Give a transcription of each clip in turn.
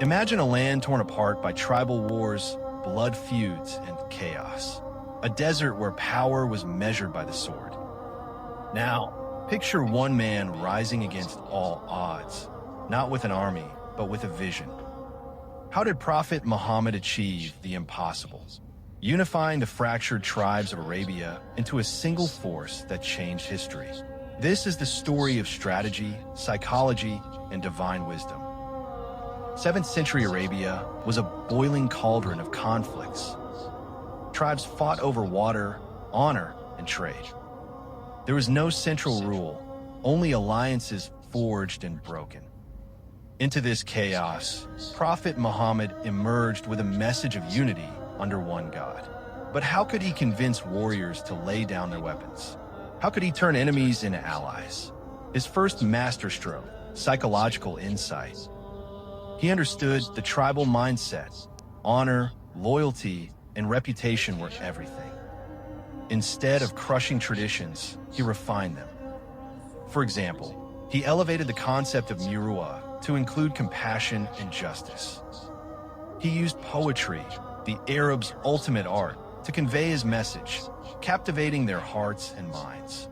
Imagine a land torn apart by tribal wars, blood feuds, and chaos. A desert where power was measured by the sword. Now, picture one man rising against all odds, not with an army, but with a vision. How did Prophet Muhammad achieve the impossible? Unifying the fractured tribes of Arabia into a single force that changed history. This is the story of strategy, psychology, and divine wisdom. 7th century Arabia was a boiling cauldron of conflicts. Tribes fought over water, honor, and trade. There was no central rule, only alliances forged and broken. Into this chaos, Prophet Muhammad emerged with a message of unity under one God. But how could he convince warriors to lay down their weapons? How could he turn enemies into allies? His first masterstroke, psychological insight. He understood the tribal mindset. Honor, loyalty, and reputation were everything. Instead of crushing traditions, he refined them. For example, he elevated the concept of muruwa to include compassion and justice. He used poetry, the Arabs' ultimate art, to convey his message, captivating their hearts and minds.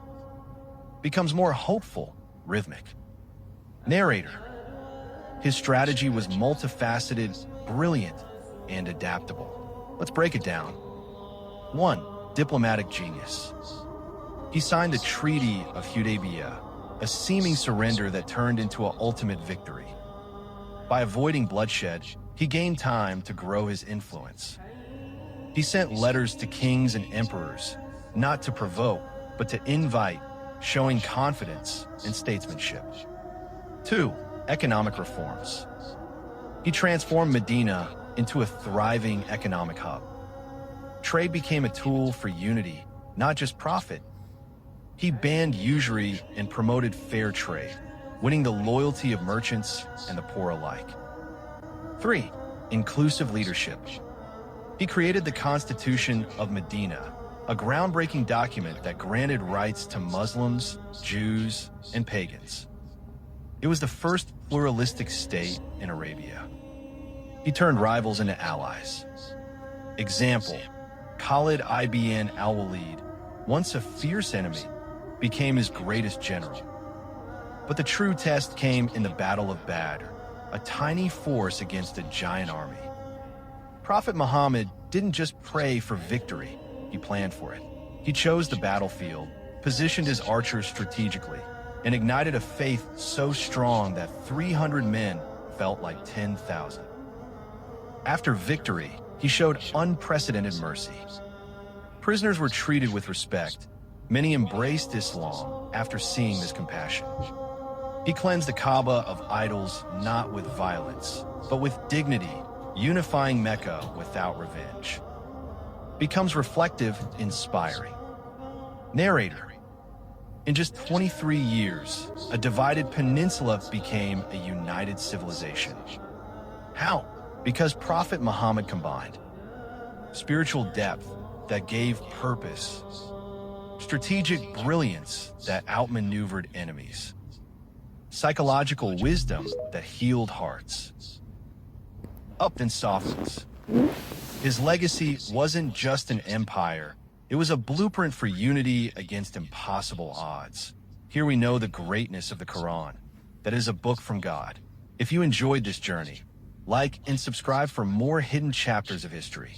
Becomes more hopeful, rhythmic. Narrator. His strategy was multifaceted, brilliant, and adaptable. Let's break it down. 1. Diplomatic genius. He signed the Treaty of Hudaybiyah, a seeming surrender that turned into an ultimate victory. By avoiding bloodshed, he gained time to grow his influence. He sent letters to kings and emperors, not to provoke, but to invite, showing confidence and statesmanship. 2. Economic reforms. He transformed Medina into a thriving economic hub. Trade became a tool for unity, not just profit. He banned usury and promoted fair trade, winning the loyalty of merchants and the poor alike. 3. Inclusive leadership. He created the Constitution of Medina, a groundbreaking document that granted rights to Muslims, Jews, and pagans. It was the first pluralistic state in Arabia. He turned rivals into allies. Example, Khalid ibn al-Walid, once a fierce enemy, became his greatest general. But the true test came in the Battle of Badr, a tiny force against a giant army. Prophet Muhammad didn't just pray for victory, he planned for it. He chose the battlefield, positioned his archers strategically, and ignited a faith so strong that 300 men felt like 10,000. After victory, he showed unprecedented mercy. Prisoners were treated with respect. Many embraced Islam after seeing this compassion. He cleansed the Kaaba of idols not with violence, but with dignity, unifying Mecca without revenge. Becomes reflective, inspiring. Narrator. In just 23 years, a divided peninsula became a united civilization. How? Because Prophet Muhammad combined spiritual depth that gave purpose, strategic brilliance that outmaneuvered enemies, psychological wisdom that healed hearts, up and softens. His legacy wasn't just an empire, it was a blueprint for unity against impossible odds. Here we know the greatness of the Quran, that is a book from God. If you enjoyed this journey, like and subscribe for more hidden chapters of history.